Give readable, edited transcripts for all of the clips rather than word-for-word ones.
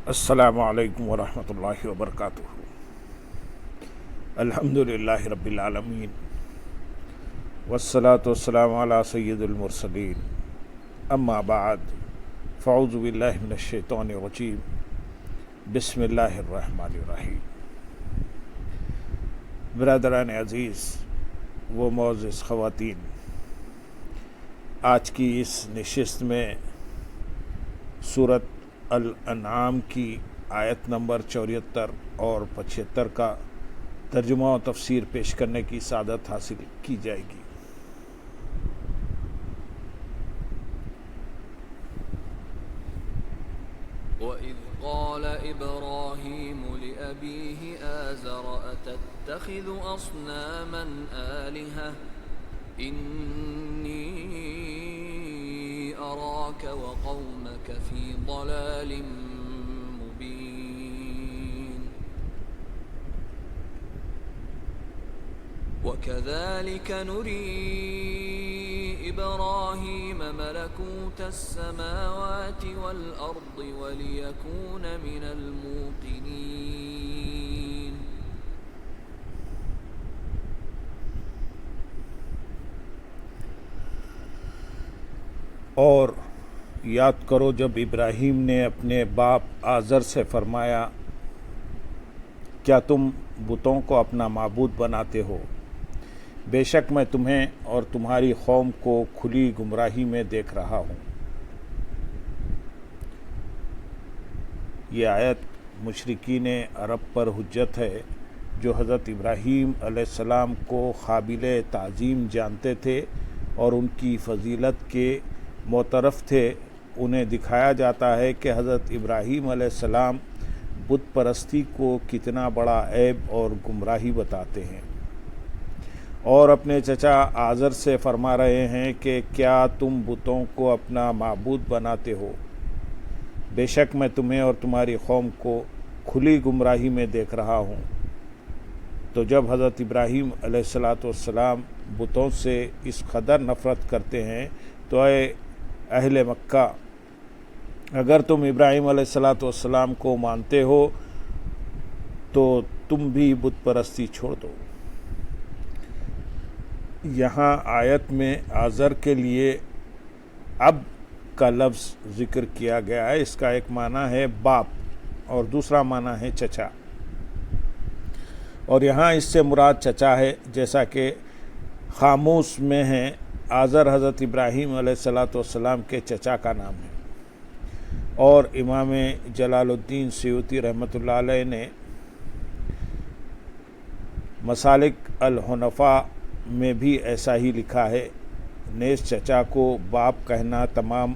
السلام علیکم ورحمۃ اللہ وبرکاتہ۔ الحمد للہ رب العالمین والصلاة والسلام علی سید المرسلین، اما بعد فاعوذ باللہ من الشیطان الرجیم، بسم اللہ الرحمن الرحیم۔ برادران عزیز و معزز خواتین، آج کی اس نشست میں سورۃ الانعام کی آیت نمبر 74 اور 75 کا ترجمہ و تفسیر پیش کرنے کی سعادت حاصل کی جائے گی۔ وَإِذْ قَالَ إِبْرَاهِيمُ لِأَبِيهِ آزَرَ أَتَتَّخِذُ أَصْنَامًا آلِهَةً إِنِّي أَرَاكَ وَقَوْمَكَ فِي ضَلَالٍ مُبِينٍ وَكَذَلِكَ نُرِي إِبْرَاهِيمَ مَلَكُوتَ السَّمَاوَاتِ وَالْأَرْضِ وَلِيَكُونَ مِنَ الْمُوقِنِينَ۔ اور یاد کرو جب ابراہیم نے اپنے باپ آزر سے فرمایا، کیا تم بتوں کو اپنا معبود بناتے ہو؟ بے شک میں تمہیں اور تمہاری قوم کو کھلی گمراہی میں دیکھ رہا ہوں۔ یہ آیت مشرکین عرب پر حجت ہے جو حضرت ابراہیم علیہ السلام کو قابل تعظیم جانتے تھے اور ان کی فضیلت کے معترف تھے۔ انہیں دکھایا جاتا ہے کہ حضرت ابراہیم علیہ السلام بت پرستی کو کتنا بڑا عیب اور گمراہی بتاتے ہیں، اور اپنے چچا آزر سے فرما رہے ہیں کہ کیا تم بتوں کو اپنا معبود بناتے ہو؟ بے شک میں تمہیں اور تمہاری قوم کو کھلی گمراہی میں دیکھ رہا ہوں۔ تو جب حضرت ابراہیم علیہ السلام بتوں سے اس قدر نفرت کرتے ہیں تو اے اہل مکہ، اگر تم ابراہیم علیہ السلام کو مانتے ہو تو تم بھی بت پرستی چھوڑ دو۔ یہاں آیت میں آزر کے لیے اب کا لفظ ذکر کیا گیا ہے۔ اس کا ایک معنی ہے باپ اور دوسرا معنی ہے چچا، اور یہاں اس سے مراد چچا ہے، جیسا کہ قاموس میں ہے آزر حضرت ابراہیم علیہ السلام کے چچا کا نام ہے۔ اور امام جلال الدین سیوطی رحمۃ اللہ علیہ نے مسالک الحنفاء میں بھی ایسا ہی لکھا ہے۔ نیز چچا کو باپ کہنا تمام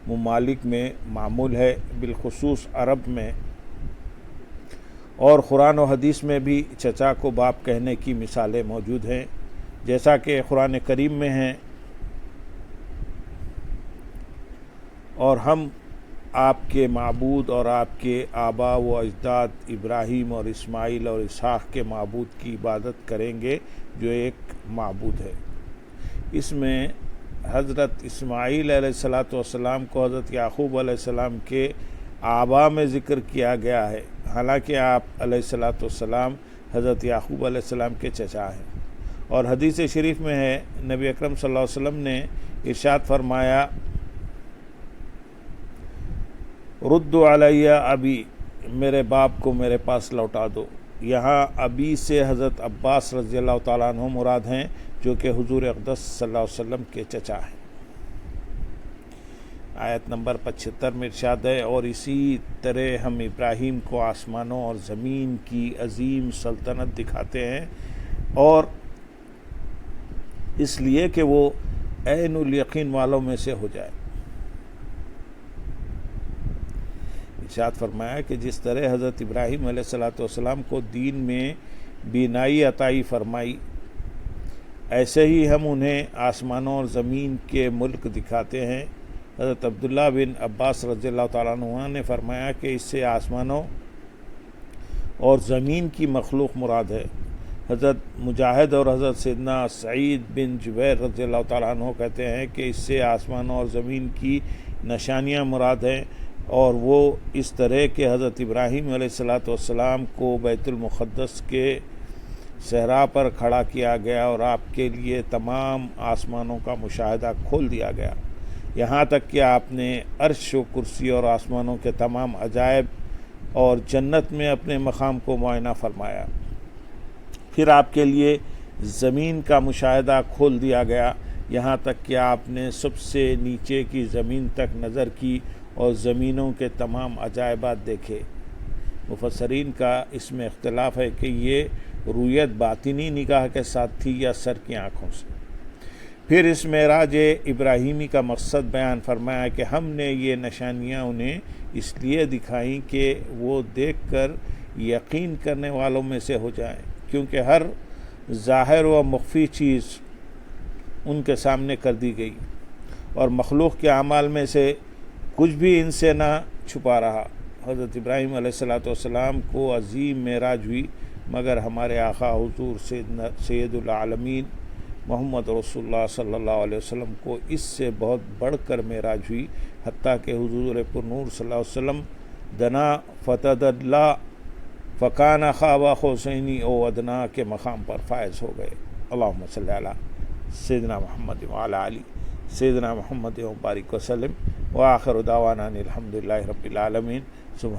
ممالک میں معمول ہے، بالخصوص عرب میں، اور قرآن و حدیث میں بھی چچا کو باپ کہنے کی مثالیں موجود ہیں، جیسا کہ قرآن کریم میں ہیں، اور ہم آپ کے معبود اور آپ کے آبا و اجداد ابراہیم اور اسماعیل اور اسحاق کے معبود کی عبادت کریں گے جو ایک معبود ہے۔ اس میں حضرت اسماعیل علیہ السلام کو حضرت یعقوب علیہ السلام کے آبا میں ذکر کیا گیا ہے، حالانکہ آپ علیہ السلام حضرت یعقوب علیہ السلام کے چچا ہیں۔ اور حدیث شریف میں ہے، نبی اکرم صلی اللہ علیہ وسلم نے ارشاد فرمایا، رد علیہ ابی، میرے باپ کو میرے پاس لوٹا دو۔ یہاں ابی سے حضرت عباس رضی اللہ تعالیٰ عنہ مراد ہیں، جو کہ حضور اقدس صلی اللہ علیہ وسلم کے چچا ہیں۔ آیت نمبر 75 میں ارشاد ہے، اور اسی طرح ہم ابراہیم کو آسمانوں اور زمین کی عظیم سلطنت دکھاتے ہیں، اور اس لیے کہ وہ عین الیقین والوں میں سے ہو جائے۔ ارشاد فرمایا کہ جس طرح حضرت ابراہیم علیہ السلام کو دین میں بینائی عطائی فرمائی، ایسے ہی ہم انہیں آسمانوں اور زمین کے ملک دکھاتے ہیں۔ حضرت عبداللہ بن عباس رضی اللہ تعالیٰ عنہ نے فرمایا کہ اس سے آسمانوں اور زمین کی مخلوق مراد ہے۔ حضرت مجاہد اور حضرت سیدنا سعید بن جبیر رضی اللہ تعالیٰ عنہ کہتے ہیں کہ اس سے آسمانوں اور زمین کی نشانیاں مراد ہیں، اور وہ اس طرح کہ حضرت ابراہیم علیہ السلام کو بیت المقدس کے صحرا پر کھڑا کیا گیا اور آپ کے لیے تمام آسمانوں کا مشاہدہ کھول دیا گیا، یہاں تک کہ آپ نے عرش و کرسی اور آسمانوں کے تمام عجائب اور جنت میں اپنے مقام کو معائنہ فرمایا۔ پھر آپ کے لیے زمین کا مشاہدہ کھول دیا گیا، یہاں تک کہ آپ نے سب سے نیچے کی زمین تک نظر کی اور زمینوں کے تمام عجائبات دیکھے۔ مفسرین کا اس میں اختلاف ہے کہ یہ رؤیت باطنی نگاہ کے ساتھ تھی یا سر کی آنکھوں سے۔ پھر اس معراج ابراہیمی کا مقصد بیان فرمایا کہ ہم نے یہ نشانیاں انہیں اس لیے دکھائیں کہ وہ دیکھ کر یقین کرنے والوں میں سے ہو جائیں، کیونکہ ہر ظاہر و مخفی چیز ان کے سامنے کر دی گئی اور مخلوق کے اعمال میں سے کچھ بھی ان سے نہ چھپا رہا۔ حضرت ابراہیم علیہ السلام کو عظیم معراج ہوئی، مگر ہمارے آقا حضور سید العالمین محمد رسول اللہ صلی اللہ علیہ وسلم کو اس سے بہت بڑھ کر معراج ہوئی، حتیٰ کہ حضور پر نور صلی اللہ علیہ وسلم دنا فتدلا فکان خواب قوسین او ادنا کے مقام پر فائز ہو گئے۔ اللہم صلی علی سیدنا محمد وعلی علی سیدنا محمد و بارک وسلم وآخر دعوانا الحمدللہ رب العالمین۔ سبحان